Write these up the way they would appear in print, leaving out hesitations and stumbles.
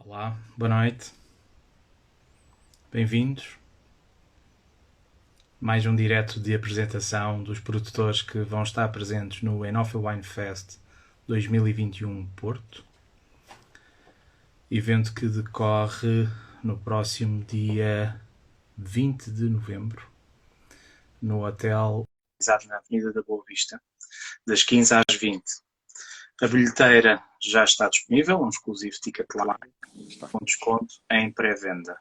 Olá, boa noite, bem-vindos. Mais um direto de apresentação dos produtores que vão estar presentes no Enofil Wine Fest 2021 Porto, evento que decorre no próximo dia 20 de novembro, no hotel na Avenida da Boa Vista, das 15 às 20. A bilheteira já está disponível, um exclusivo ticket live, com desconto em pré-venda.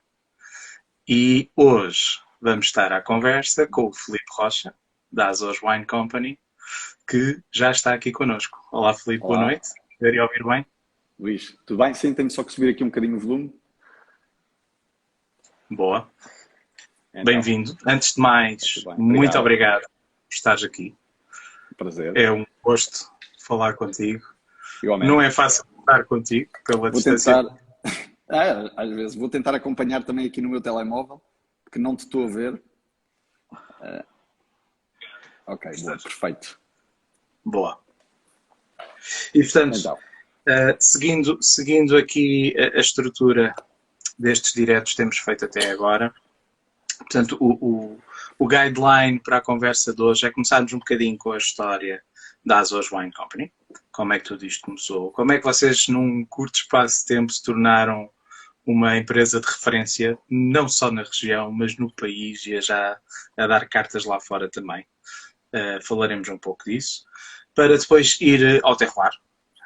E hoje vamos estar à conversa com o Filipe Rocha, da Azores Wine Company, que já está aqui connosco. Olá, Filipe, boa Olá, noite. Ver e ouvir bem? Luís. Tudo bem? Sim, tenho só que subir aqui um bocadinho o volume. Boa. Então, Bem-vindo. Antes de está mais, tudo bem. muito Obrigado. obrigado por estares aqui. Prazer. É um gosto falar contigo. Não Igualmente. é fácil falar contigo pela Vou distância. tentar, às vezes, vou tentar acompanhar também aqui no meu telemóvel, que não te estou a ver. Ok, boa, perfeito. Boa. E, portanto, Então, seguindo aqui a estrutura destes diretos que temos feito até agora, portanto, o guideline para a conversa de hoje é começarmos um bocadinho com a história da Azores Wine Company. Como é que tudo isto começou? Como é que vocês, num curto espaço de tempo, se tornaram uma empresa de referência, não só na região, mas no país e a dar cartas lá fora também? Falaremos um pouco disso. Para depois ir ao terroir,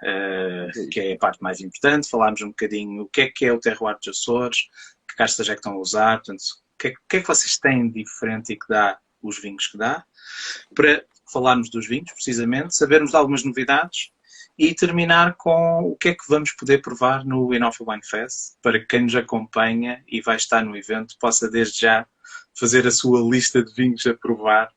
é que isso. é a parte mais importante, falarmos um bocadinho o que é o terroir dos Açores, que castas é que estão a usar, portanto, o que é que vocês têm de diferente e que dá os vinhos que dá, para falarmos dos vinhos, precisamente, sabermos de algumas novidades e terminar com o que é que vamos poder provar no Enofil Wine Fest, para que quem nos acompanha e vai estar no evento possa desde já fazer a sua lista de vinhos a provar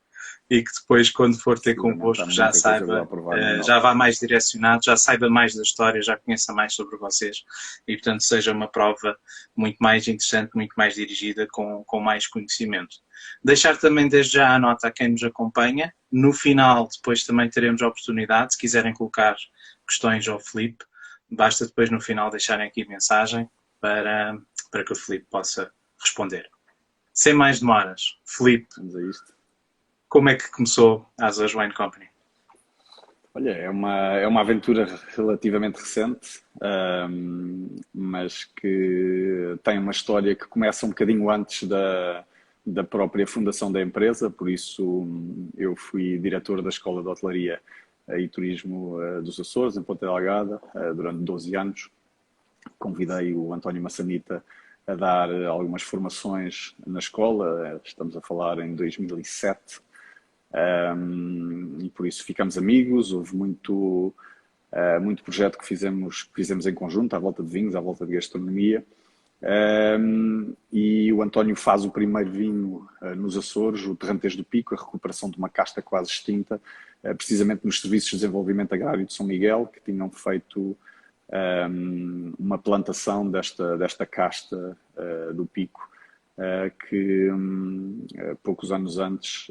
e que depois, quando for ter Precisamente, há convosco, já muita coisa boa saiba, a provar no já Enópolis. vá mais direcionado, já saiba mais da história, já conheça mais sobre vocês e, portanto, seja uma prova muito mais interessante, muito mais dirigida, com mais conhecimento. Deixar também desde já a nota a quem nos acompanha. No final, depois também teremos a oportunidade, se quiserem colocar questões ao Filipe, basta depois no final deixarem aqui mensagem para que o Filipe possa responder. Sem mais demoras, Filipe, Vamos a isto. como é que começou a Azores Wine Company? Olha, é uma aventura relativamente recente, mas que tem uma história que começa um bocadinho antes da própria fundação da empresa, por isso eu fui diretor da Escola de Hotelaria e Turismo dos Açores, em Ponta Delgada, durante 12 anos. Convidei o António Massanita a dar algumas formações na escola, estamos a falar em 2007, e por isso ficamos amigos. Houve muito projeto que fizemos em conjunto, à volta de vinhos, à volta de gastronomia. E o António faz o primeiro vinho nos Açores, o Terrantez do Pico, a recuperação de uma casta quase extinta, precisamente nos serviços de desenvolvimento agrário de São Miguel, que tinham feito uma plantação desta casta do Pico, que poucos anos antes,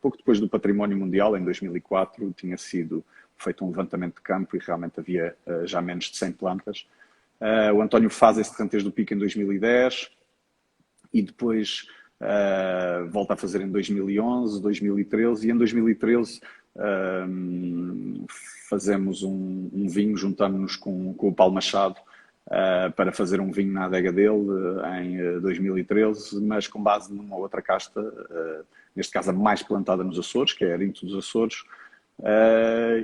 pouco depois do Património Mundial, em 2004, tinha sido feito um levantamento de campo e realmente havia já menos de 100 plantas. O António faz esse Terrantez do Pico em 2010 e depois volta a fazer em 2011, 2013 e em 2013 fazemos um vinho, juntamos-nos com o Paulo Machado para fazer um vinho na adega dele em 2013, mas com base numa outra casta, neste caso a mais plantada nos Açores, que é a Arinto dos Açores.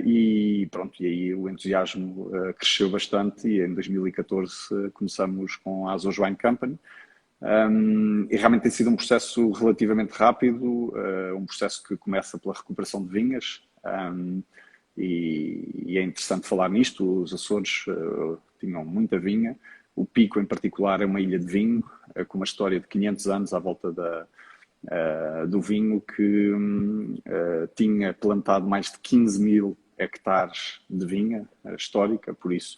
E pronto, e aí o entusiasmo cresceu bastante e em 2014 começamos com a Azores Wine Company. E realmente tem sido um processo relativamente rápido, um processo que começa pela recuperação de vinhas, e é interessante falar nisto. Os Açores tinham muita vinha, o Pico em particular é uma ilha de vinho, com uma história de 500 anos à volta do vinho, que tinha plantado mais de 15 mil hectares de vinha histórica. Por isso,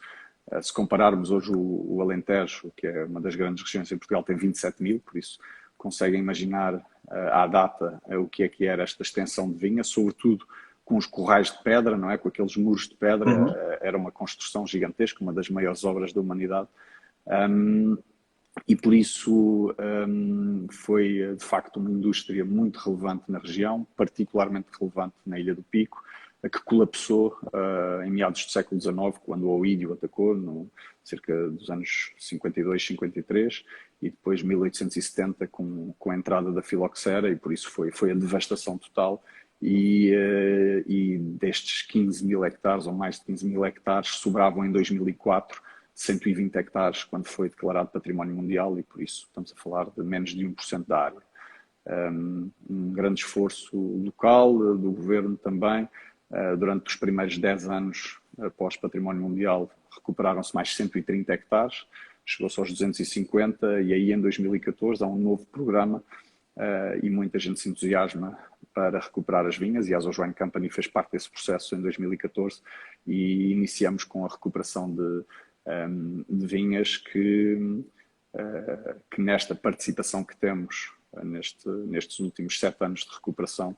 se compararmos hoje o Alentejo, que é uma das grandes regiões em Portugal, tem 27 mil, por isso conseguem imaginar à data o que era esta extensão de vinha, sobretudo com os corrais de pedra, não é? Com aqueles muros de pedra. Uhum. Era uma construção gigantesca, uma das maiores obras da humanidade. E por isso foi de facto uma indústria muito relevante na região, particularmente relevante na Ilha do Pico, que colapsou em meados do século XIX, quando o Oídio atacou, cerca dos anos 52, 53, e depois 1870 com a entrada da filoxera, e por isso foi a devastação total. E destes 15 mil hectares, ou mais de 15 mil hectares, sobravam em 2004 120 hectares, quando foi declarado Património Mundial, e por isso estamos a falar de menos de 1% da área. Um grande esforço local, do governo também. Durante os primeiros 10 anos após Património Mundial, recuperaram-se mais 130 hectares, chegou-se aos 250, e aí em 2014 há um novo programa e muita gente se entusiasma para recuperar as vinhas, e a Azojo Wine Company fez parte desse processo em 2014, e iniciamos com a recuperação de vinhas que nesta participação que temos nestes últimos 7 anos de recuperação,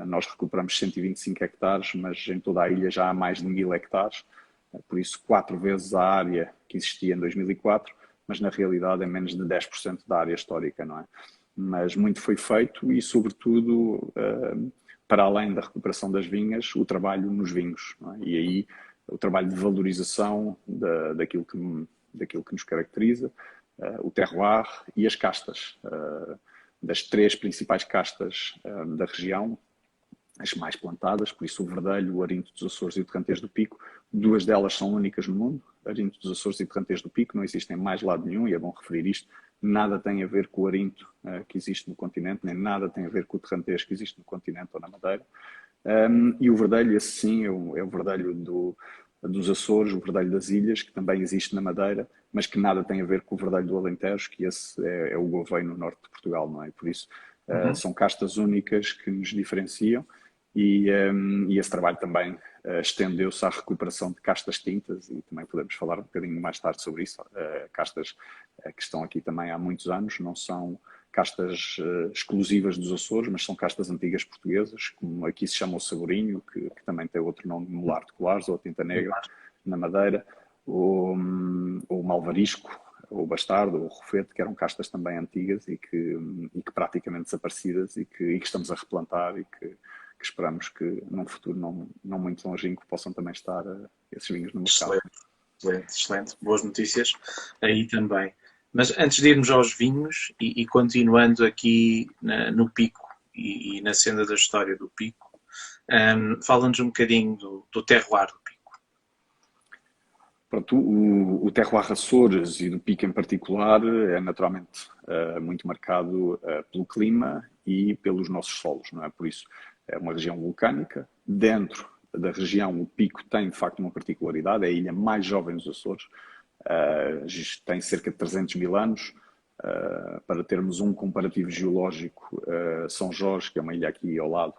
nós recuperamos 125 hectares, mas em toda a ilha já há mais de 1000 hectares, por isso 4 vezes a área que existia em 2004, mas na realidade é menos de 10% da área histórica, não é? Mas muito foi feito e, sobretudo, para além da recuperação das vinhas, o trabalho nos vinhos, não é? E aí o trabalho de valorização daquilo que nos caracteriza, o terroir e as castas, das 3 principais castas da região, as mais plantadas, por isso o Verdelho, o Arinto dos Açores e o Terrantez do Pico. 2 delas são únicas no mundo, Arinto dos Açores e Terrantez do Pico, não existem em mais lado nenhum, e é bom referir isto. Nada tem a ver com o Arinto que existe no continente, nem nada tem a ver com o Terrantez que existe no continente ou na Madeira. E o Verdelho, esse sim, é o Verdelho dos Açores, o Verdelho das Ilhas, que também existe na Madeira, mas que nada tem a ver com o Verdelho do Alentejo, que esse é o Gouveia no norte de Portugal, não é? Por isso, são castas únicas que nos diferenciam, e esse trabalho também estendeu-se à recuperação de castas tintas, e também podemos falar um bocadinho mais tarde sobre isso. Castas que estão aqui também há muitos anos, não são castas exclusivas dos Açores, mas são castas antigas portuguesas, como aqui se chama o Saborinho, que também tem outro nome, Molar de Colares, ou a Tinta Negra, na Madeira, ou o Malvarisco, ou o Bastardo, ou o Rufete, que eram castas também antigas e que praticamente desaparecidas, e que estamos a replantar, e que esperamos que num futuro não muito longínquo possam também estar esses vinhos no mercado. Excelente, excelente, excelente. Boas notícias aí também. Mas antes de irmos aos vinhos e continuando aqui no Pico e na senda da história do Pico, fala-nos um bocadinho do terroir do Pico. Pronto, o terroir Açores e do Pico em particular é naturalmente muito marcado pelo clima e pelos nossos solos, não é? Por isso é uma região vulcânica. Dentro da região, o Pico tem de facto uma particularidade, é a ilha mais jovem dos Açores, tem cerca de 300 mil anos. Para termos um comparativo geológico, São Jorge, que é uma ilha aqui ao lado,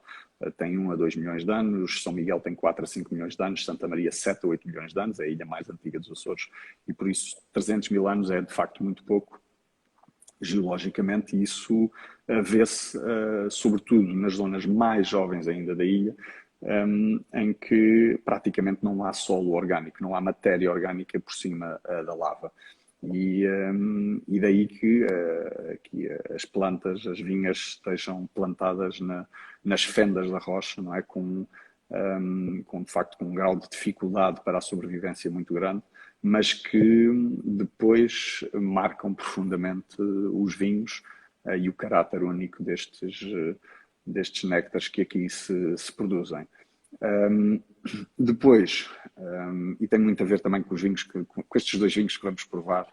tem 1 a 2 milhões de anos, São Miguel tem 4 a 5 milhões de anos, Santa Maria 7 a 8 milhões de anos, é a ilha mais antiga dos Açores, e por isso 300 mil anos é de facto muito pouco geologicamente, e isso vê-se sobretudo nas zonas mais jovens ainda da ilha, em que praticamente não há solo orgânico, não há matéria orgânica por cima da lava. E daí que as plantas, as vinhas estejam plantadas nas fendas da rocha, não é? De facto com um grau de dificuldade para a sobrevivência muito grande, mas que depois marcam profundamente os vinhos e o caráter único destes néctares que aqui se produzem. Depois, e tem muito a ver também com os vinhos, com estes 2 vinhos que vamos provar,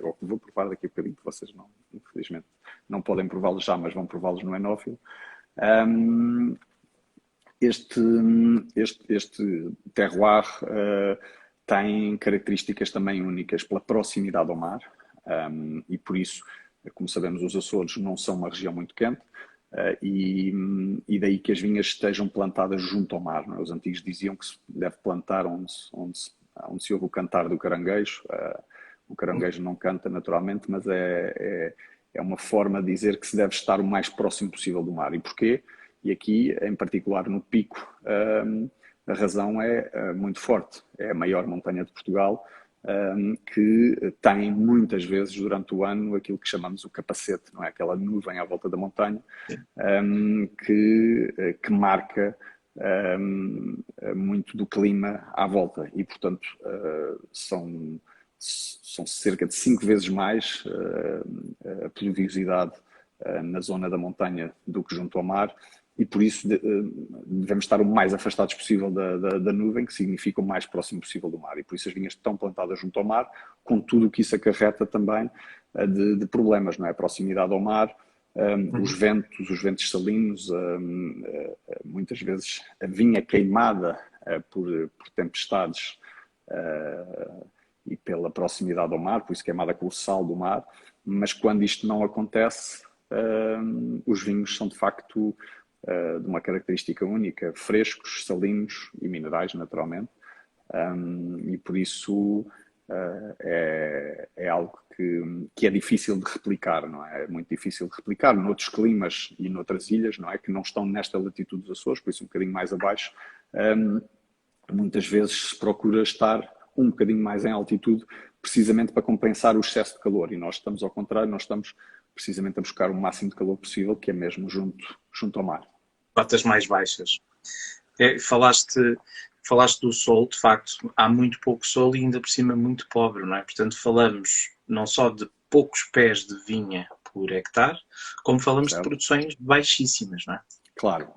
ou que vou provar daqui a bocadinho, que vocês não, infelizmente, não podem prová-los já, mas vão prová-los no Enófilo. Este terroir tem características também únicas pela proximidade ao mar, e por isso, como sabemos, os Açores não são uma região muito quente, e daí que as vinhas estejam plantadas junto ao mar, não é? Os antigos diziam que se deve plantar onde se ouve o cantar do caranguejo. O caranguejo não canta naturalmente, mas é uma forma de dizer que se deve estar o mais próximo possível do mar. E porquê? E aqui, em particular no Pico, a razão é muito forte. É a maior montanha de Portugal, que tem muitas vezes durante o ano aquilo que chamamos o capacete, não é? Aquela nuvem à volta da montanha, que marca muito do clima à volta e, portanto, são cerca de 5 vezes mais a pluviosidade na zona da montanha do que junto ao mar, e por isso devemos estar o mais afastados possível da nuvem, que significa o mais próximo possível do mar, e por isso as vinhas estão plantadas junto ao mar, com tudo o que isso acarreta também de problemas, não é? A proximidade ao mar, os ventos salinos, muitas vezes a vinha queimada por tempestades e pela proximidade ao mar, por isso queimada com o sal do mar, mas quando isto não acontece, os vinhos são de facto de uma característica única, frescos, salinos e minerais, naturalmente, e por isso é algo que é difícil de replicar, não é? É muito difícil de replicar noutros climas e noutras ilhas, não é? Que não estão nesta latitude dos Açores, por isso um bocadinho mais abaixo, muitas vezes se procura estar um bocadinho mais em altitude, precisamente para compensar o excesso de calor, e nós estamos ao contrário, nós estamos precisamente a buscar o máximo de calor possível, que é mesmo junto ao mar. Cotas mais baixas. Falaste do sol, de facto, há muito pouco sol e ainda por cima muito pobre, não é? Portanto, falamos não só de poucos pés de vinha por hectare, como falamos de produções baixíssimas, não é? Claro,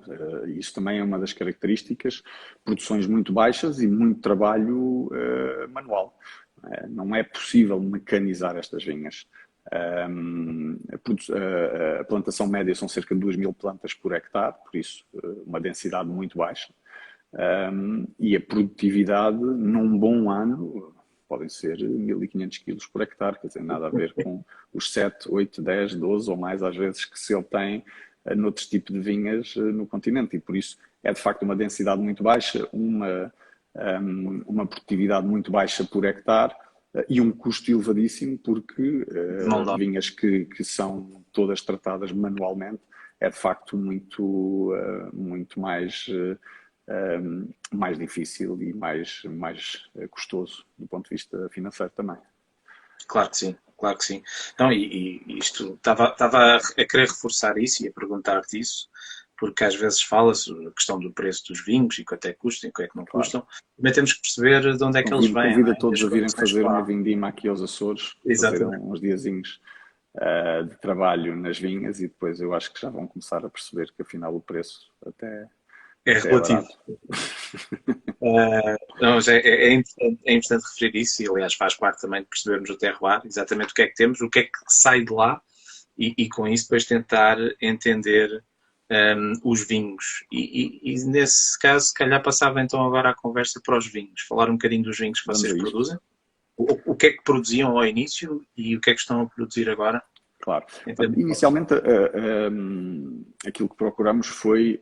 isso também é uma das características, produções muito baixas e muito trabalho manual. Não é possível mecanizar estas vinhas. A plantação média são cerca de 2.000 plantas por hectare, por isso uma densidade muito baixa. E a produtividade num bom ano podem ser 1.500 quilos por hectare, quer dizer, nada a ver com os 7, 8, 10, 12 ou mais às vezes que se obtém noutros tipos de vinhas no continente, e por isso é de facto uma densidade muito baixa, uma produtividade muito baixa por hectare e um custo elevadíssimo, porque vinhas que são todas tratadas manualmente é de facto muito mais difícil e mais custoso do ponto de vista financeiro também. Claro que sim, claro que sim. Não, e isto estava a querer reforçar isso e a perguntar-te isso, porque às vezes fala-se a questão do preço dos vinhos e quanto é que custam e quanto é que não custam. Também temos que perceber de onde é que eles vêm. Convido a todos a virem fazer uma vindima aqui aos Açores, fazer uns diazinhos de trabalho nas vinhas, e depois eu acho que já vão começar a perceber que afinal o preço até é relativo. Não, mas é importante referir isso, e aliás faz parte também de percebermos o terroir, exatamente o que é que temos, o que é que sai de lá, e com isso depois tentar entender os vinhos. E nesse caso, se calhar passava então agora a conversa para os vinhos, falar um bocadinho dos vinhos que vocês produzem, o que é que produziam ao início e o que é que estão a produzir agora. Claro. Inicialmente aquilo que procuramos foi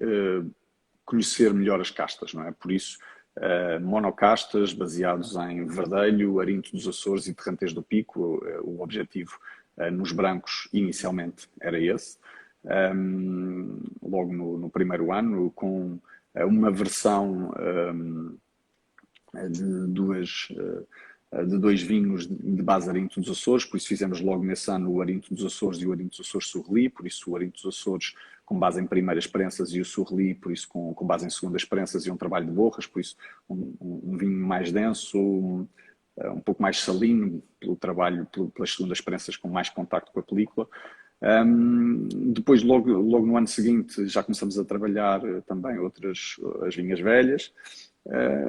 conhecer melhor as castas, não é? Por isso, monocastas baseados em Verdelho, Arinto dos Açores e Terrantez do Pico. O objetivo nos brancos inicialmente era esse. Logo no primeiro ano, com uma versão de dois vinhos de base Arinto dos Açores, por isso fizemos logo nesse ano o Arinto dos Açores e o Arinto dos Açores Surreli, por isso o Arinto dos Açores com base em primeiras prensas e o Surreli, por isso com base em segundas prensas e um trabalho de borras, por isso um vinho mais denso, um pouco mais salino pelo trabalho, pelas segundas prensas com mais contacto com a película. Depois, logo no ano seguinte, já começamos a trabalhar também as vinhas velhas,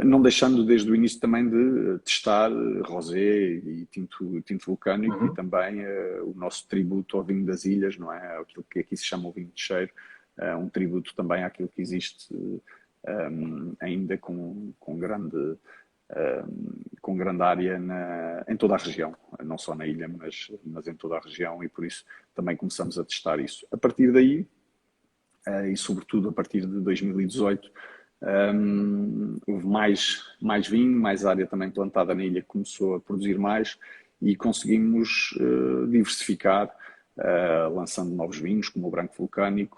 não deixando desde o início também de testar rosé e tinto vulcânico, e também o nosso tributo ao vinho das ilhas, não é? Aquilo que aqui se chama o vinho de cheiro, um tributo também àquilo que existe ainda com grande área em toda a região, não só na ilha, mas em toda a região, e por isso também começamos a testar isso. A partir daí, e sobretudo a partir de 2018, houve mais vinho, mais área também plantada na ilha que começou a produzir mais, e conseguimos diversificar, lançando novos vinhos, como o branco vulcânico,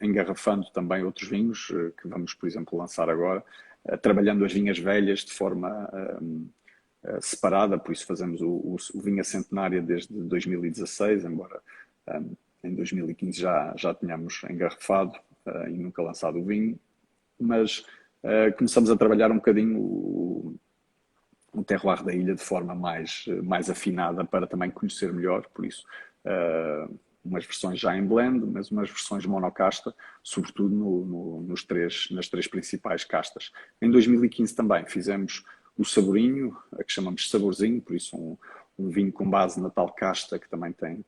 engarrafando também outros vinhos que vamos, por exemplo, lançar agora, trabalhando as vinhas velhas de forma separada, por isso fazemos o vinho a centenária desde 2016, embora em 2015 já tínhamos engarrafado e nunca lançado o vinho, mas começamos a trabalhar um bocadinho o terroir da ilha de forma mais afinada para também conhecer melhor, por isso umas versões já em blend, mas umas versões monocasta, sobretudo nas três principais castas. Em 2015 também fizemos o saborinho, a que chamamos saborzinho, por isso um vinho com base na tal casta que também tem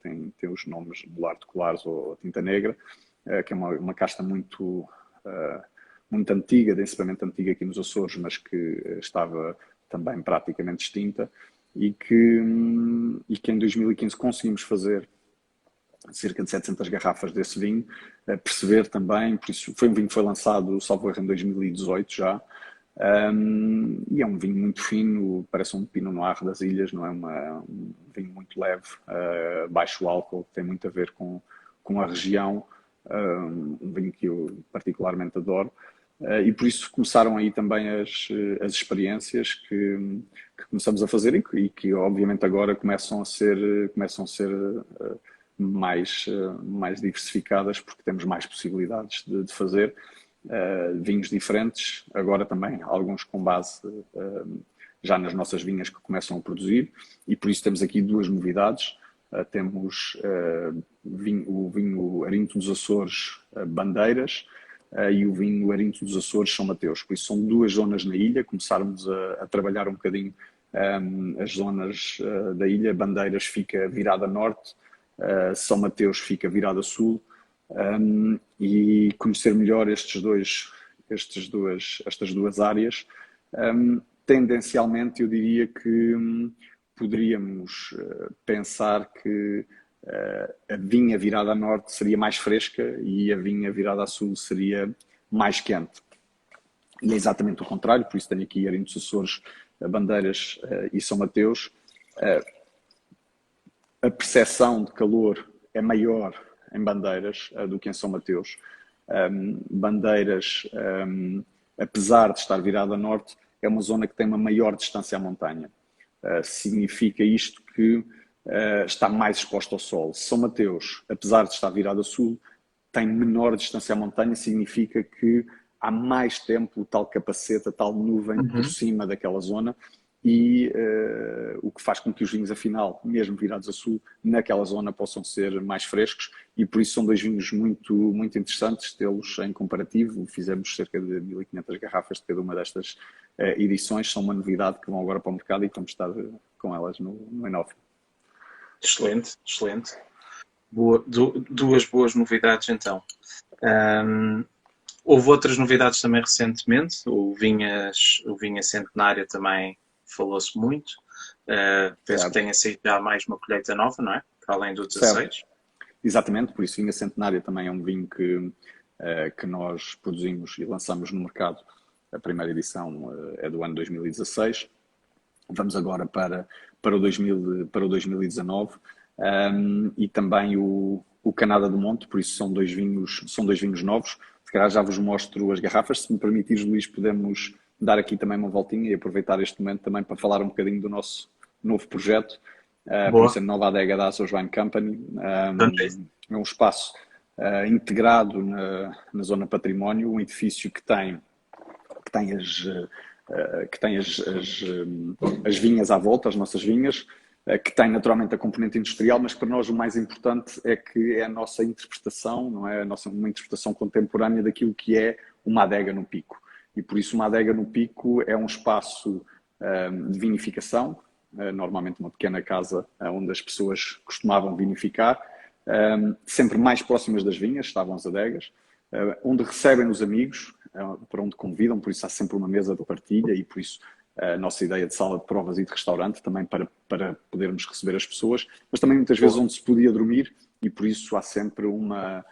os nomes Bolar de Colares ou Tinta Negra, que é uma casta muito antiga, densamente antiga aqui nos Açores, mas que estava também praticamente extinta e que em 2015 conseguimos fazer cerca de 700 garrafas desse vinho, perceber também, por isso foi um vinho que foi lançado, salvo erro, em 2018 já, e é um vinho muito fino, parece um Pinot Noir das ilhas, não é? Um vinho muito leve, baixo álcool, que tem muito a ver com a região, um vinho que eu particularmente adoro. E por isso começaram aí também as experiências que começamos a fazer e que obviamente agora começam a ser mais diversificadas, porque temos mais possibilidades de fazer vinhos diferentes, agora também alguns com base já nas nossas vinhas que começam a produzir, e por isso temos aqui duas novidades. Temos o vinho Arinto dos Açores Bandeiras, e o vinho Arinto dos Açores São Mateus. Por isso são duas zonas na ilha, começarmos a trabalhar um bocadinho as zonas da ilha. Bandeiras fica virada norte, São Mateus fica virada sul, e conhecer melhor estas duas áreas. Tendencialmente eu diria que poderíamos pensar que a vinha virada a norte seria mais fresca e a vinha virada a sul seria mais quente. E é exatamente o contrário, por isso tenho aqui Arinto dos Açores, Bandeiras e São Mateus. A percepção de calor é maior em Bandeiras do que em São Mateus. Bandeiras, apesar de estar virada a norte, é uma zona que tem uma maior distância à montanha. Significa isto que está mais exposto ao sol. São Mateus, apesar de estar virado a sul, tem menor distância à montanha, significa que há mais tempo tal capacete, a tal nuvem por cima daquela zona, e o que faz com que os vinhos, afinal, mesmo virados a sul, naquela zona possam ser mais frescos, e por isso são dois vinhos muito, muito interessantes tê-los em comparativo. Fizemos cerca de 1500 garrafas de cada uma destas edições, são uma novidade que vão agora para o mercado e vamos estar com elas no Enófilo. Excelente, excelente. Duas boas novidades então. Houve outras novidades também recentemente. O Vinha Centenária também falou-se muito. Penso que tenha saído já mais uma colheita nova, não é? Para além do 16. Certo. Exatamente, por isso Vinha Centenária também é um vinho que nós produzimos e lançamos no mercado. A primeira edição é do ano 2016. Vamos agora para o 2019, e também o Canada do Monte, por isso são dois vinhos novos. Se calhar já vos mostro as garrafas. Se me permitires, Luís, podemos dar aqui também uma voltinha e aproveitar este momento também para falar um bocadinho do nosso novo projeto. Por isso, a nova adega da Açores Wine Company. É um espaço integrado na zona património, um edifício que tem as vinhas à volta, as nossas vinhas, que tem naturalmente a componente industrial, mas para nós o mais importante é que é a nossa interpretação, não é? Uma interpretação contemporânea daquilo que é uma adega no Pico. E por isso uma adega no Pico é um espaço de vinificação, normalmente uma pequena casa onde as pessoas costumavam vinificar, sempre mais próximas das vinhas estavam as adegas, onde recebem os amigos, para onde convidam, por isso há sempre uma mesa de partilha e por isso a nossa ideia de sala de provas e de restaurante também para podermos receber as pessoas, mas também muitas vezes onde se podia dormir e por isso há sempre uma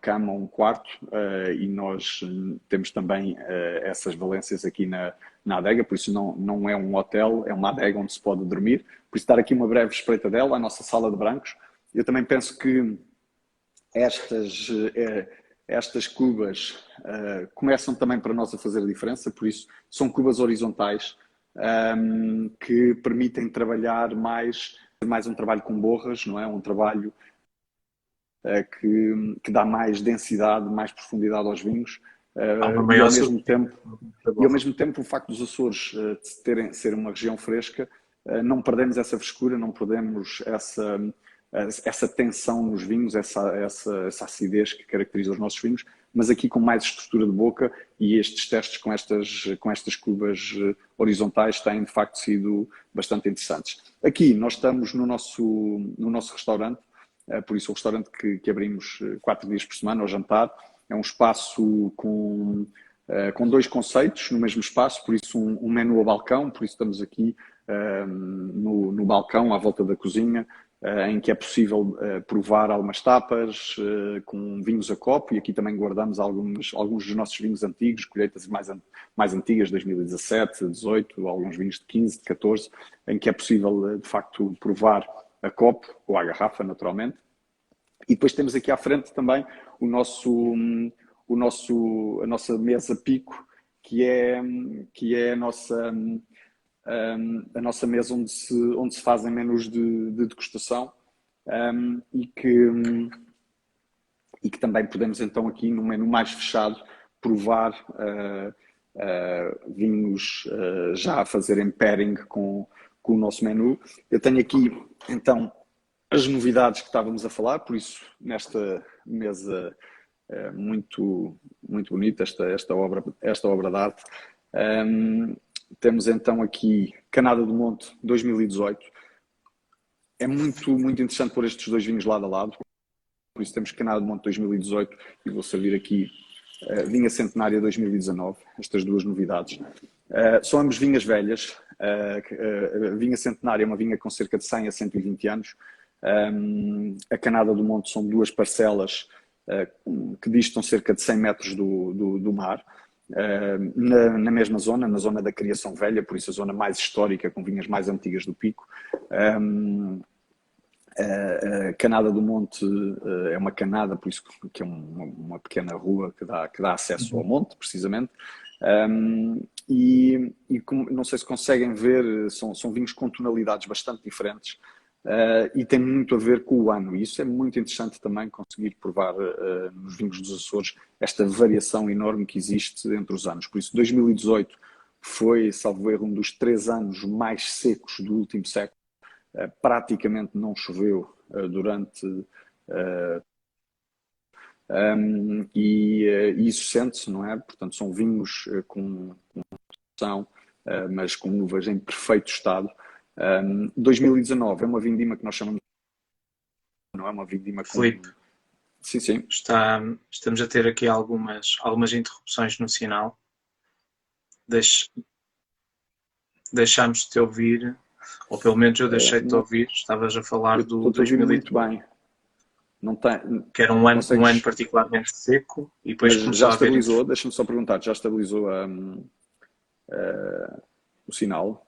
cama, um quarto, e nós temos também essas valências aqui na adega, por isso não é um hotel, é uma adega onde se pode dormir. Por isso dar aqui uma breve espreitadela à nossa sala de brancos. Eu também penso que estas cubas começam também para nós a fazer a diferença, por isso são cubas horizontais, que permitem trabalhar mais um trabalho com borras, não é? Um trabalho que dá mais densidade, mais profundidade aos vinhos, e ao mesmo tempo o facto dos Açores ser uma região fresca, não perdemos essa frescura, não perdemos essa tensão nos vinhos, essa acidez que caracteriza os nossos vinhos, mas aqui com mais estrutura de boca, e estes testes com estas curvas horizontais têm de facto sido bastante interessantes. Aqui nós estamos no nosso restaurante, por isso o restaurante que abrimos 4 dias por semana ao jantar, é um espaço com 2 conceitos no mesmo espaço, por isso um menu ao balcão, por isso estamos aqui no balcão à volta da cozinha, em que é possível provar algumas tapas com vinhos a copo, e aqui também guardamos alguns dos nossos vinhos antigos, colheitas mais antigas, 2017, 18, alguns vinhos de 15, de 14, em que é possível de facto provar a copo ou à garrafa, naturalmente. E depois temos aqui à frente também a nossa mesa pico, que é a nossa mesa onde se fazem menus de degustação, e que também podemos então aqui no menu mais fechado provar vinhos já a fazerem pairing com o nosso menu. Eu tenho aqui então as novidades que estávamos a falar, por isso nesta mesa muito bonita, esta obra de arte, temos então aqui Canada do Monte 2018. É muito interessante pôr estes 2 vinhos lado a lado, por isso temos Canada do Monte 2018 e vou servir aqui Vinha Centenária 2019, estas 2 novidades. São ambas vinhas velhas. A Vinha Centenária é uma vinha com cerca de 100 a 120 anos. A Canada do Monte são 2 parcelas que distam cerca de 100 metros do mar, na mesma zona, na zona da criação velha, por isso a zona mais histórica, com vinhas mais antigas do Pico. A Canada do Monte é uma canada, por isso que é uma pequena rua que dá acesso ao monte, precisamente. E não sei se conseguem ver, são vinhos com tonalidades bastante diferentes, e tem muito a ver com o ano, e isso é muito interessante também conseguir provar nos vinhos dos Açores esta variação enorme que existe entre os anos. Por isso 2018 foi, salvo erro, um dos 3 anos mais secos do último século. Praticamente não choveu durante e isso sente-se, não é? Portanto, são vinhos com produção, mas com uvas em perfeito estado. 2019 é uma vindima que nós chamamos, não é uma vindima com... Filipe, sim. Estamos a ter aqui algumas interrupções no sinal. Deixámos de te ouvir, ou pelo menos eu deixei de te ouvir. Estavas a falar do 2018. Muito bem. Não tem, que era um ano particularmente seco, e depois já estabilizou. Deixa-me só perguntar, já estabilizou o sinal?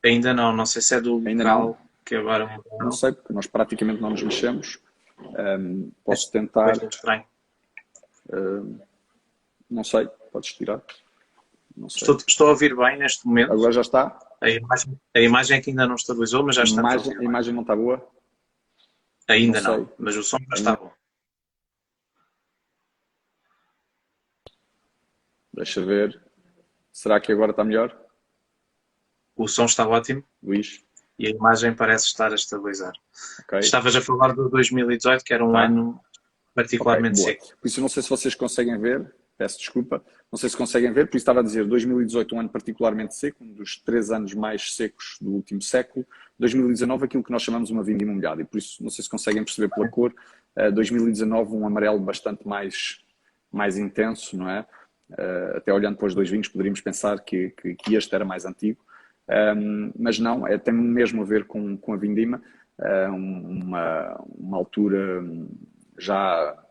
Ainda não sei se é do local que agora não sei, porque nós praticamente não nos mexemos. Posso tentar. É estranho. Não sei, podes tirar. Não sei. Estou a ouvir bem neste momento. Agora já está? A imagem é que ainda não estabilizou, mas já está. A imagem não está boa? Ainda não, mas o som já está bom. Deixa ver. Será que agora está melhor? O som está ótimo. Luís. E a imagem parece estar a estabilizar. Okay. Estavas a falar do 2018, que era um ano particularmente seco. Por isso não sei se vocês conseguem ver, peço desculpa, não sei se conseguem ver, por isso estava a dizer 2018 um ano particularmente seco, um dos 3 anos mais secos do último século. 2019 aquilo que nós chamamos uma vindima molhada, e por isso não sei se conseguem perceber pela cor, 2019 um amarelo bastante mais intenso, não é? Até olhando para os 2 vinhos poderíamos pensar que este era mais antigo, mas não, tem mesmo a ver com a vindima, uma altura já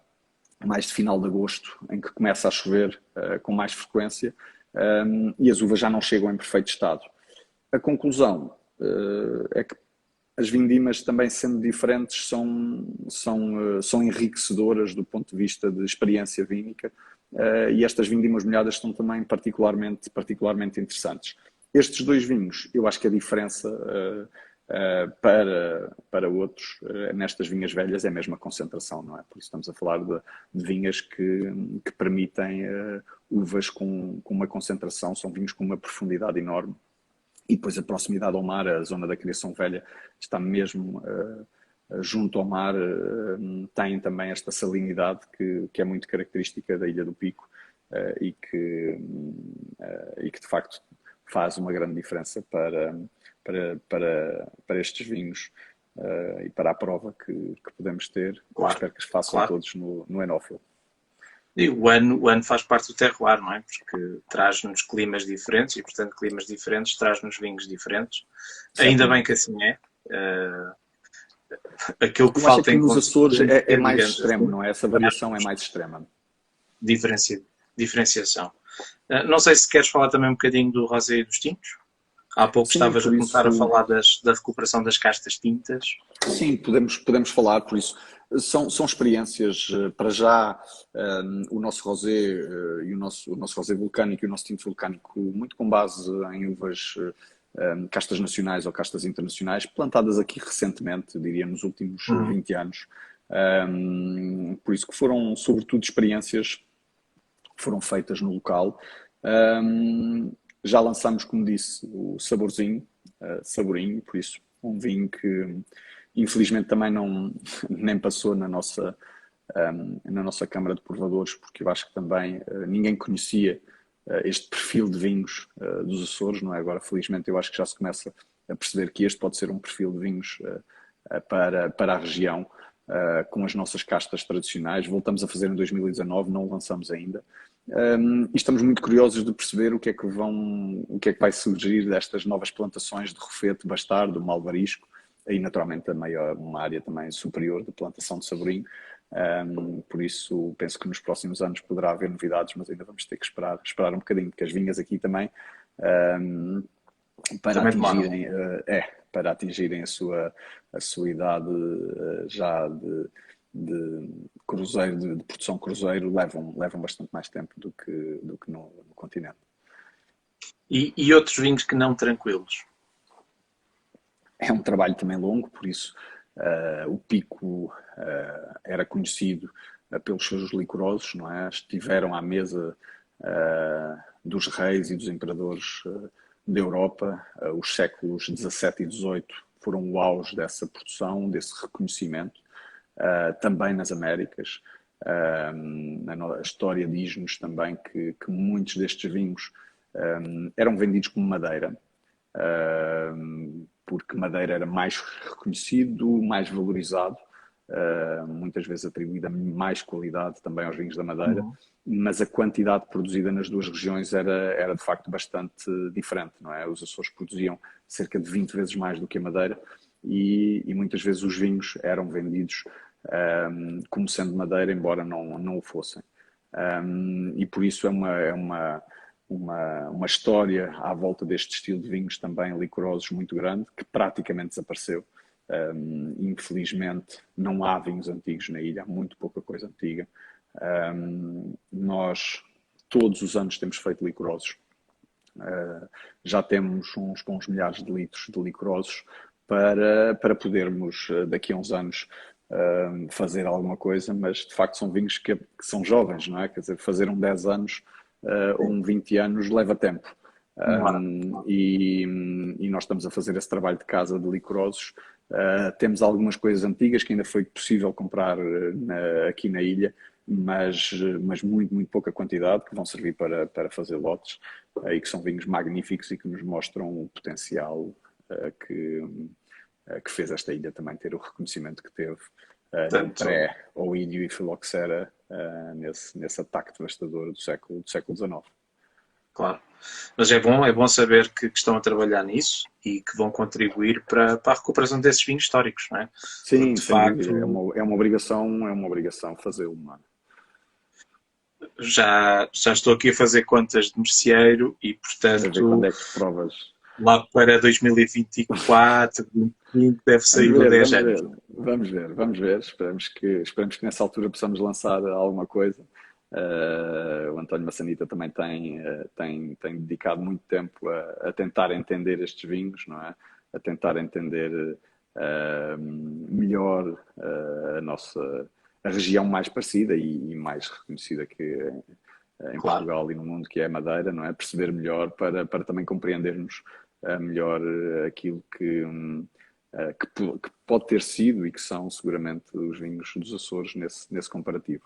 mais de final de agosto, em que começa a chover com mais frequência, e as uvas já não chegam em perfeito estado. A conclusão é que as vindimas, também sendo diferentes, são enriquecedoras do ponto de vista de experiência vínica, e estas vindimas molhadas são também particularmente interessantes. Estes dois vinhos, eu acho que a diferença para outros nestas vinhas velhas é mesmo a concentração, não é? Por isso estamos a falar de vinhas que permitem uvas com uma concentração, são vinhos com uma profundidade enorme. E depois a proximidade ao mar, a zona da criação velha está mesmo junto ao mar, tem também esta salinidade que é muito característica da Ilha do Pico e que de facto faz uma grande diferença para estes vinhos e para a prova que podemos ter. Claro, Espero que os façam claro. todos no Enófilo. E o ano faz parte do terroir, não é? Porque traz-nos climas diferentes e, portanto, climas diferentes traz-nos vinhos diferentes. Ainda bem que assim é. Aquilo que Eu acho falta que em nos Açores é mais digamos, extremo, não é? Essa variação é mais extrema. diferenciação. Não sei se queres falar também um bocadinho do rosé e dos tintos. Há pouco Sim, estavas a por começar a isso. falar da recuperação das castas tintas. Sim, podemos falar, por isso. São experiências, para já, o nosso rosé e o nosso rosé vulcânico e o nosso tinto vulcânico, muito com base em uvas castas nacionais ou castas internacionais, plantadas aqui recentemente, diria nos últimos 20 anos. Por isso que foram, sobretudo, experiências que foram feitas no local. Já lançamos, como disse, o Saborzinho, Saborinho, por isso, um vinho que infelizmente também nem passou na nossa Câmara de Provadores, porque eu acho que também ninguém conhecia este perfil de vinhos dos Açores, não é? Agora, felizmente, eu acho que já se começa a perceber que este pode ser um perfil de vinhos para a região, com as nossas castas tradicionais. Voltamos a fazer em 2019, não o lançamos ainda. E estamos muito curiosos de perceber o que é que vai surgir destas novas plantações de Rofete, Bastardo, Malvarisco, e naturalmente uma área também superior de plantação de Saborinho. Por isso penso que nos próximos anos poderá haver novidades, mas ainda vamos ter que esperar um bocadinho, porque as vinhas aqui também para atingirem a sua idade já de cruzeiro, de produção cruzeiro, levam bastante mais tempo do que no continente. E outros vinhos que não tranquilos? É um trabalho também longo, por isso o Pico era conhecido pelos seus licorosos, não é? Estiveram à mesa dos reis e dos imperadores da Europa. Os séculos XVII e XVIII foram o auge dessa produção, desse reconhecimento. Também nas Américas. A história diz-nos também que muitos destes vinhos eram vendidos como madeira, porque madeira era mais reconhecido, mais valorizado, muitas vezes atribuída mais qualidade também aos vinhos da Madeira, mas a quantidade produzida nas duas regiões era de facto bastante diferente, não é? Os Açores produziam cerca de 20 vezes mais do que a Madeira e muitas vezes os vinhos eram vendidos como sendo Madeira, embora não o fossem. E por isso é uma história à volta deste estilo de vinhos também licorosos muito grande, que praticamente desapareceu. Infelizmente não há vinhos antigos na ilha, há muito pouca coisa antiga. Nós todos os anos temos feito licorosos. Já temos uns bons milhares de litros de licorosos para podermos daqui a uns anos fazer alguma coisa, mas de facto são vinhos que são jovens, não é? Quer dizer, fazer 10 anos ou 20 anos leva tempo. E nós estamos a fazer esse trabalho de casa de licorosos. Temos algumas coisas antigas que ainda foi possível comprar aqui na ilha, mas muito, muito pouca quantidade, que vão servir para fazer lotes e que são vinhos magníficos e que nos mostram o potencial que fez esta ilha também ter o reconhecimento que teve no pré-Oídio e Filoxera nesse ataque devastador do século XIX. Claro. Mas é bom saber que estão a trabalhar nisso e que vão contribuir para a recuperação desses vinhos históricos, não é? Sim, de facto, é uma obrigação fazê-lo. Já estou aqui a fazer contas de merceeiro e, portanto, quando é que provas? Lá para 2024, 2025, deve sair o 10 anos. Vamos ver. Esperamos que nessa altura possamos lançar alguma coisa. O António Massanita também tem dedicado muito tempo a tentar entender estes vinhos, não é? A tentar entender melhor a região mais parecida e mais reconhecida que em Claro, Portugal e no mundo, que é a Madeira, não é? Perceber melhor para também compreendermos melhor aquilo que pode ter sido e que são seguramente os vinhos dos Açores nesse comparativo.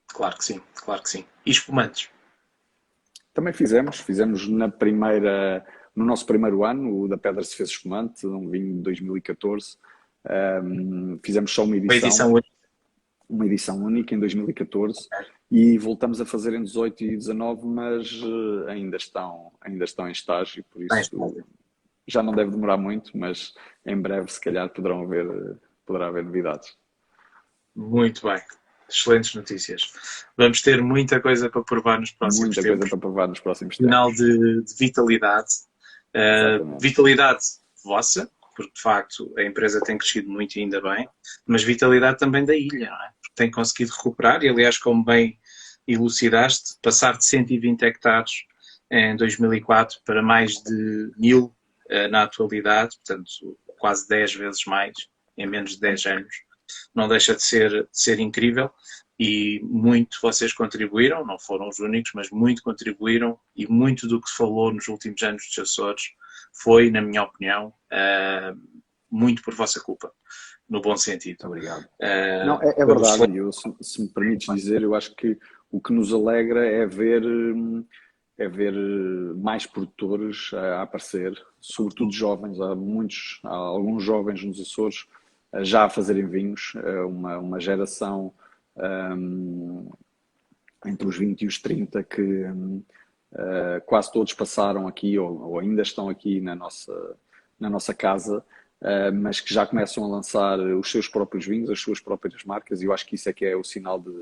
claro que sim, claro que sim. E espumantes? Também fizemos no nosso primeiro ano, o da Pedra se fez espumante, um vinho de 2014. Fizemos só Uma edição hoje. uma edição única em 2014 e voltamos a fazer em 18 e 19, mas ainda estão em estágio, por isso já não deve demorar muito, mas em breve se calhar poderá haver novidades. Muito bem. Excelentes notícias. Vamos ter muita coisa para provar nos próximos Muita coisa tempos. para provar nos próximos Sinal tempos. de vitalidade. Exatamente. Vitalidade vossa, porque de facto a empresa tem crescido muito e ainda bem, mas vitalidade também da ilha, não é? Porque tem conseguido recuperar e, aliás, como bem elucidaste, passar de 120 hectares em 2004 para mais de 1000 na atualidade, portanto, quase 10 vezes mais em menos de 10 anos. Não deixa de ser incrível e muito vocês contribuíram, não foram os únicos, mas muito contribuíram e muito do que se falou nos últimos anos dos Açores foi, na minha opinião, muito por vossa culpa, no bom sentido. Muito obrigado. Uh, Não, é Pelos verdade. Se me permites dizer, eu acho que o que nos alegra é ver mais produtores a aparecer, sobretudo jovens. Há alguns jovens nos Açores já a fazerem vinhos, uma geração entre os 20 e os 30 que quase todos passaram aqui ou ainda estão aqui na nossa casa, mas que já começam a lançar os seus próprios vinhos, as suas próprias marcas, e eu acho que isso é que é o sinal de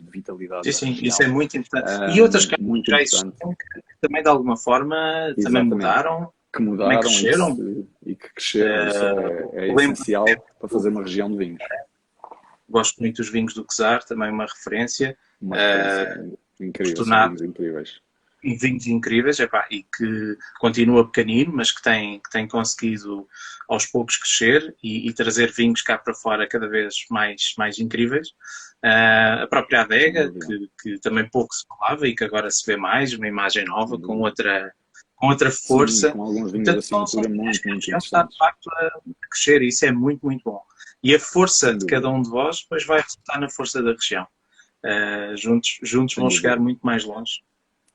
vitalidade sim, da sim, isso região. é muito importante. E outras casas Muito já importante, existiam que também de alguma forma também exatamente, mudaram, que também mudaram cresceram. e que cresceram. Isso é Lembro, essencial para fazer uma região de vinhos. gosto muito dos vinhos do Czar, também uma referência. Uma referência incrível, são Tornado vinhos incríveis. e vinhos incríveis, epá, e que continua pequenino, mas que tem conseguido aos poucos crescer e trazer vinhos cá para fora cada vez mais incríveis. A própria Sem adega, dúvida, que também pouco se falava e que agora se vê mais, uma imagem nova, sem com dúvida. outra Sim, força. com alguns E, vinhos de portanto, são assinatura vinhos muito, que a muito região está, de interessantes. facto, a crescer, e isso é muito, muito bom. E a força Sem de cada dúvida, um de vós depois vai resultar na força da região. Juntos sem vão chegar dúvida. muito mais longe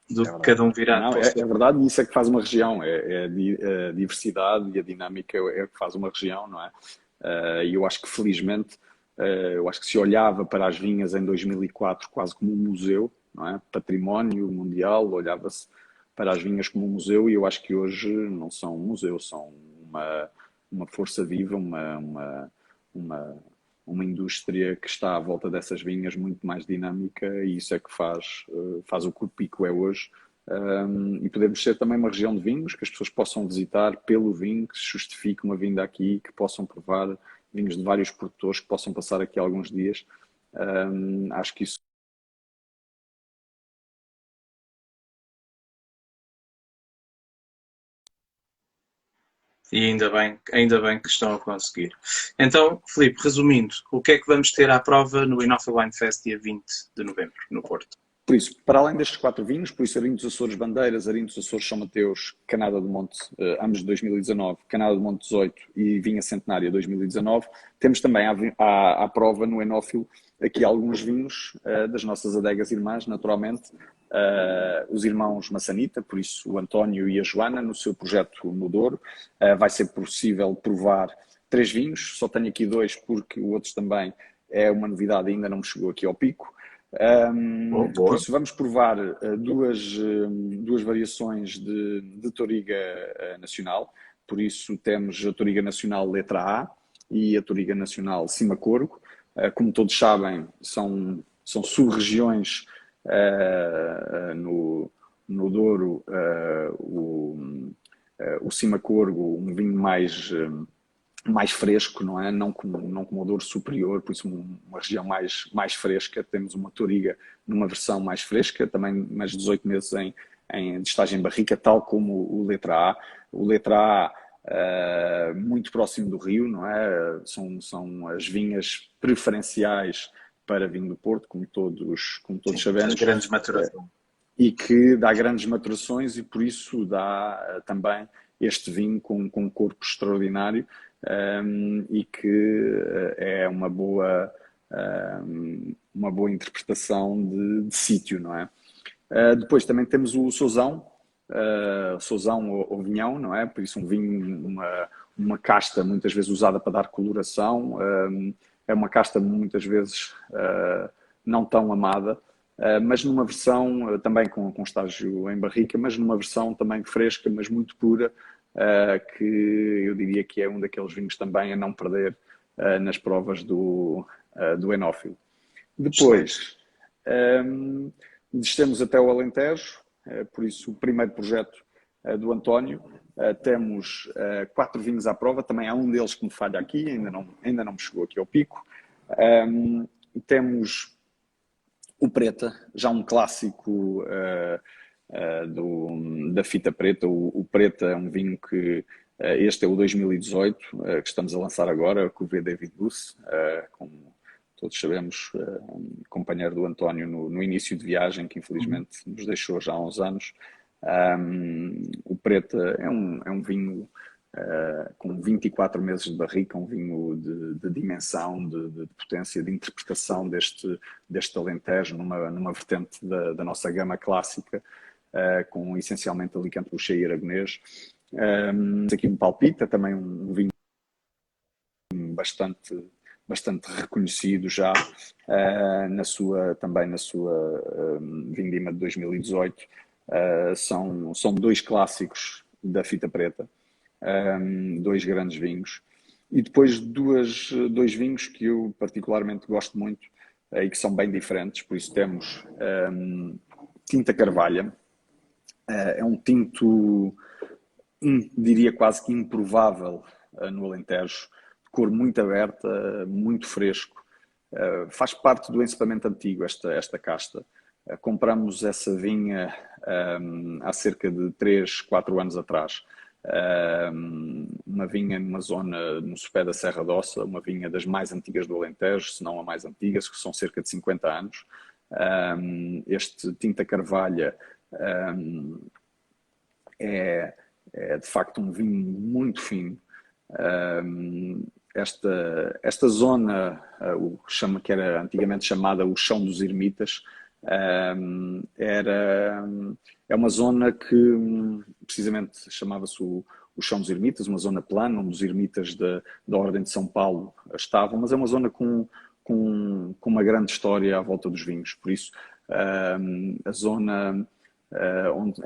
do É que verdade. cada um virado Não, para o é seu. verdade, e isso é que faz uma região. A diversidade e a dinâmica é o que faz uma região, não é? E eu acho que, felizmente, eu acho que se olhava para as vinhas em 2004 quase como um museu, não é? Património mundial, olhava-se para as vinhas como um museu, e eu acho que hoje não são um museu, são uma força viva, uma, uma indústria que está à volta dessas vinhas muito mais dinâmica, e isso é que faz o que o Pico é hoje. E podemos ser também uma região de vinhos que as pessoas possam visitar pelo vinho, que se justifique uma vinda aqui, que possam provar vinhos de vários produtores, que possam passar aqui alguns dias. Acho que isso. E ainda bem que estão a conseguir. Então, Filipe, resumindo, o que é que vamos ter à prova no Inofa Wine Fest dia 20 de novembro, no Porto? Por isso, para além destes 4 vinhos, por isso Arinho dos Açores Bandeiras, Arinho dos Açores São Mateus, Canada do Monte, ambos de 2019, Canada do Monte 18 e Vinha Centenária 2019, temos também à prova no Enófilo aqui alguns vinhos das nossas adegas irmãs, naturalmente, os irmãos Massanita, por isso o António e a Joana, no seu projeto no Douro. Vai ser possível provar 3 vinhos, só tenho aqui 2 porque o outro também é uma novidade, ainda não me chegou aqui ao Pico. Oh, Por boa. isso vamos provar duas variações de Touriga Nacional. Por isso temos a Touriga Nacional Letra A e a Touriga Nacional Cima Corgo. Como todos sabem, são sub-regiões no Douro. O Cima Corgo, um vinho mais fresco, não é? Não como o Douro Superior, por isso uma região mais fresca. Temos uma Touriga numa versão mais fresca, também mais 18 meses de estágio em barrica, tal como o Letra A. O Letra A, muito próximo do rio, não é? São as vinhas preferenciais para vinho do Porto, como todos Sim, das sabemos, grandes maturações. e que dá grandes maturações e por isso dá também este vinho com um corpo extraordinário, e que é uma boa interpretação de sítio, não é? Depois também temos o Sousão, Sousão ou Vinhão, não é? Por isso um vinho, uma casta muitas vezes usada para dar coloração, é uma casta muitas vezes não tão amada, mas numa versão também com estágio em barrica, mas numa versão também fresca, mas muito pura, que eu diria que é um daqueles vinhos também a não perder nas provas do Enófilo. Depois, descemos até o Alentejo, por isso o primeiro projeto do António. Temos 4 vinhos à prova, também há um deles que me falha aqui, ainda não me chegou aqui ao pico. Temos o Preta, já um clássico da fita preta. O Preta é um vinho que este é o 2018, que estamos a lançar agora, com o V. David Buss, como todos sabemos, companheiro do António no início de viagem, que infelizmente nos deixou já há uns anos. O Preta é um vinho com 24 meses de barrica, um vinho de dimensão, de potência, de interpretação deste Alentejo, numa vertente da nossa gama clássica, com essencialmente Alicante, Buxê e Aragonês. Aqui me palpita também um vinho bastante reconhecido já, também na sua vindima de 2018. São 2 clássicos da fita preta, 2 grandes vinhos, e depois 2 vinhos que eu particularmente gosto muito e que são bem diferentes. Por isso temos Tinta Carvalha, é um tinto, diria quase que improvável no Alentejo, de cor muito aberta, muito fresco. Faz parte do encepamento antigo esta casta. Compramos essa vinha há cerca de 3, 4 anos atrás. Uma vinha numa zona no sopé da Serra d'Ossa, uma vinha das mais antigas do Alentejo, se não a mais antigas, que são cerca de 50 anos. Este Tinta Carvalha é de facto um vinho muito fino. Esta zona, que era antigamente chamada o Chão dos Ermitas, é uma zona que precisamente chamava-se o Chão dos Ermitas, uma zona plana, onde os ermitas da Ordem de São Paulo estavam, mas é uma zona com uma grande história à volta dos vinhos. Por isso, a zona onde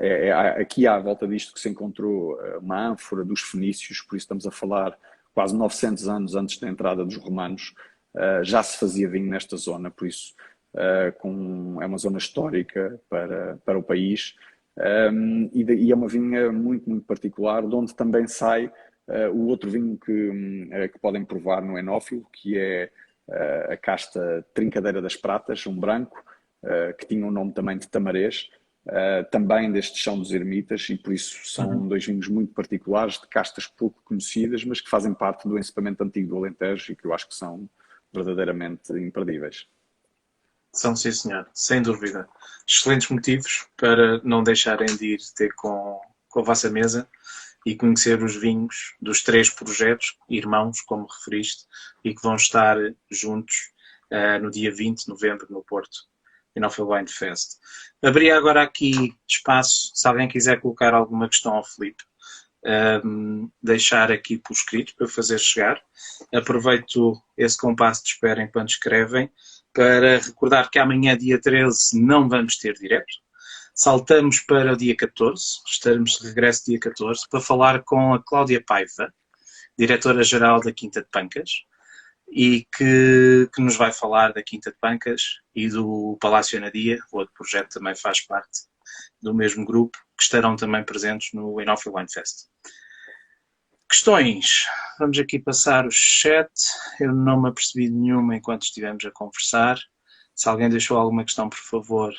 aqui à volta disto que se encontrou uma ânfora dos fenícios, por isso estamos a falar quase 900 anos antes da entrada dos romanos, já se fazia vinho nesta zona, por isso é uma zona histórica para o país, e é uma vinha muito, muito particular, de onde também sai o outro vinho que podem provar no Enófilo, que é a casta Trincadeira das Pratas, um branco, que tinha o nome também de Tamarés, também deste Chão dos Ermitas, e por isso são 2 vinhos muito particulares, de castas pouco conhecidas, mas que fazem parte do encepamento antigo do Alentejo e que eu acho que são verdadeiramente imperdíveis. São, sim, senhor, sem dúvida. Excelentes motivos para não deixarem de ir ter com a vossa mesa e conhecer os vinhos dos 3 projetos, irmãos, como referiste, e que vão estar juntos no dia 20 de novembro no Porto, Enófilo Wine Fest. Abri agora aqui espaço, se alguém quiser colocar alguma questão ao Filipe, deixar aqui por escrito para eu fazer chegar. Aproveito esse compasso de espera enquanto escrevem para recordar que amanhã, dia 13, não vamos ter direto. Saltamos para o dia 14, estaremos de regresso dia 14, para falar com a Cláudia Paiva, diretora-geral da Quinta de Pancas, e que nos vai falar da Quinta de Pancas e do Palácio Anadia, o outro projeto também faz parte do mesmo grupo, que estarão também presentes no Enófilo Wine Fest. Questões. Vamos aqui passar o chat. Eu não me apercebi de nenhuma enquanto estivemos a conversar. Se alguém deixou alguma questão, por favor,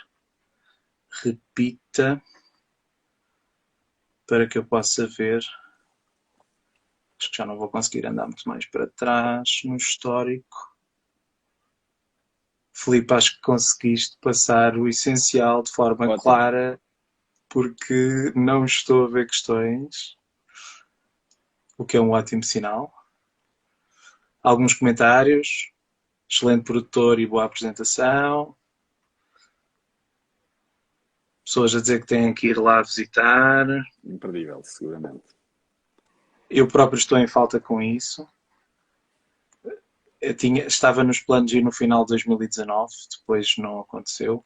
repita para que eu possa ver. Acho que já não vou conseguir andar muito mais para trás no histórico. Filipe, acho que conseguiste passar o essencial de forma Ótimo. clara, porque não estou a ver questões, o que é um ótimo sinal. Alguns comentários. Excelente produtor e boa apresentação. Pessoas a dizer que têm que ir lá visitar. Imperdível, seguramente. Eu próprio estou em falta com isso. Estava nos planos de ir no final de 2019, depois não aconteceu.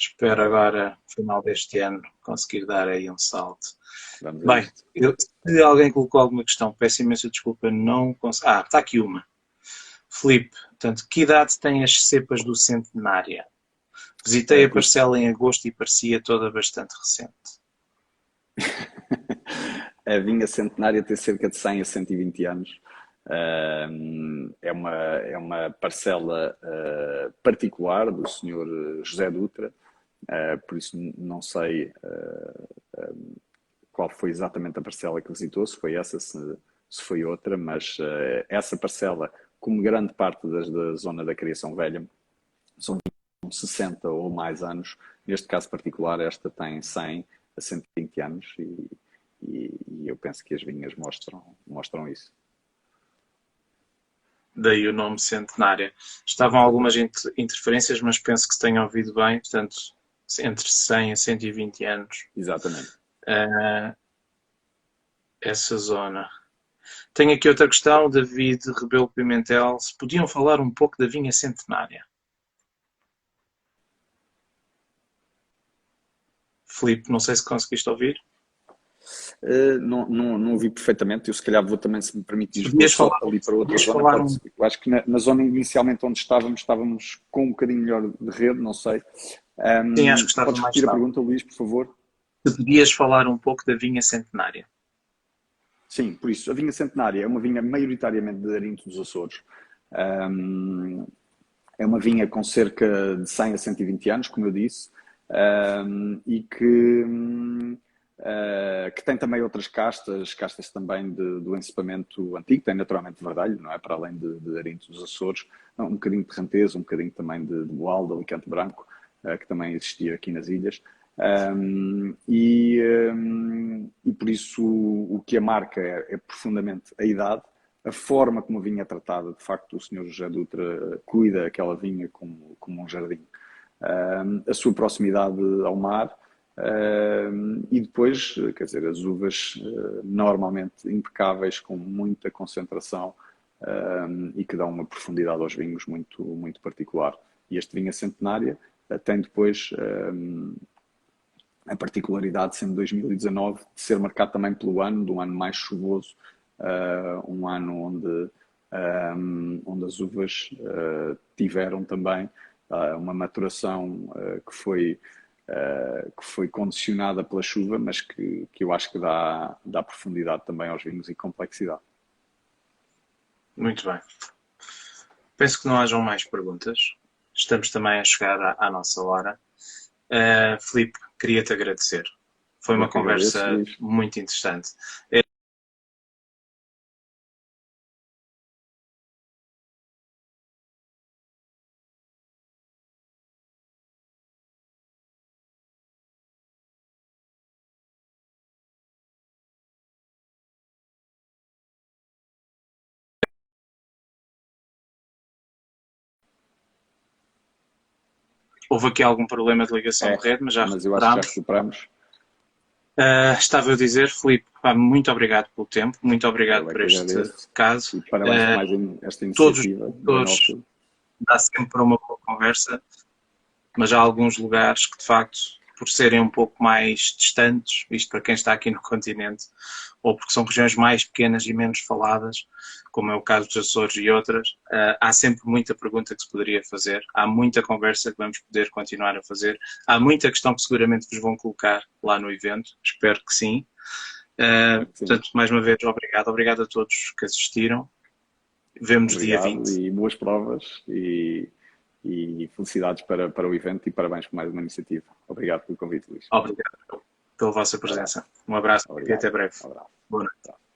Espero agora, no final deste ano, conseguir dar aí um salto. Bem, se alguém colocou alguma questão, peço imensa desculpa, não consigo. Está aqui uma. Filipe, portanto, que idade têm as cepas do Centenária? Visitei a parcela em agosto e parecia toda bastante recente. A vinha Centenária tem cerca de 100 a 120 anos. É uma parcela particular do Sr. José Dutra, por isso não sei qual foi exatamente a parcela que visitou, se foi essa, se foi outra, mas essa parcela, como grande parte da zona da Criação Velha, são 60 ou mais anos. Neste caso particular, esta tem 100 a 120 anos e eu penso que as vinhas mostram isso. Daí o nome Centenária. Estavam algumas interferências, mas penso que se tenham ouvido bem, portanto, entre 100 a 120 anos. Exatamente. Essa zona. Tenho aqui outra questão, David Rebelo Pimentel. Se podiam falar um pouco da vinha Centenária? Filipe, não sei se conseguiste ouvir. Não ouvi perfeitamente. Eu se calhar vou também, se me permitir, ali para outra zona. Eu acho que na zona inicialmente onde estávamos com um bocadinho melhor de rede, não sei. Sim, acho que estava podes repetir a pergunta, Luís, por favor? Se podias falar um pouco da vinha Centenária? Sim, por isso. A vinha Centenária é uma vinha maioritariamente de Arinto dos Açores. É uma vinha com cerca de 100 a 120 anos, como eu disse, e que tem também outras castas também do encepamento antigo, tem naturalmente verdalho, não é? Para além de Arinto dos Açores, um bocadinho de Ranteza, um bocadinho também de Boal, de Alicante Branco, que também existia aqui nas ilhas. E por isso o que a marca é profundamente a idade, a forma como a vinha é tratada. De facto, o Sr. José Dutra cuida aquela vinha como um jardim. A sua proximidade ao mar, e depois, quer dizer, as uvas normalmente impecáveis, com muita concentração, e que dão uma profundidade aos vinhos muito, muito particular. E este vinho Centenária tem depois a particularidade, sendo 2019, de ser marcado também pelo ano, de um ano mais chuvoso, um ano onde as uvas tiveram também uma maturação que foi condicionada pela chuva, mas que eu acho que dá profundidade também aos vinhos e complexidade. Muito bem. Penso que não hajam mais perguntas. Estamos também a chegar à nossa hora. Filipe, queria-te agradecer. Foi uma conversa muito interessante. Houve aqui algum problema de ligação de rede, mas eu acho que já recuperamos. Estava a dizer, Filipe, muito obrigado pelo tempo, muito obrigado por este caso. E parabéns por mais esta iniciativa. Todos os produtores dá sempre para uma boa conversa, mas há alguns lugares que, de facto, por serem um pouco mais distantes, isto para quem está aqui no continente, ou porque são regiões mais pequenas e menos faladas, como é o caso dos Açores e outras, há sempre muita pergunta que se poderia fazer, há muita conversa que vamos poder continuar a fazer, há muita questão que seguramente vos vão colocar lá no evento, espero que sim, Sim, Portanto, mais uma vez, obrigado. Obrigado a todos que assistiram. Vemo-nos dia obrigado 20. e boas provas e felicidades para o evento e parabéns por mais uma iniciativa. Obrigado pelo convite, Luís. Obrigado pela vossa Um abraço. presença. Um abraço e Obrigado. até breve. Um abraço. Boa noite.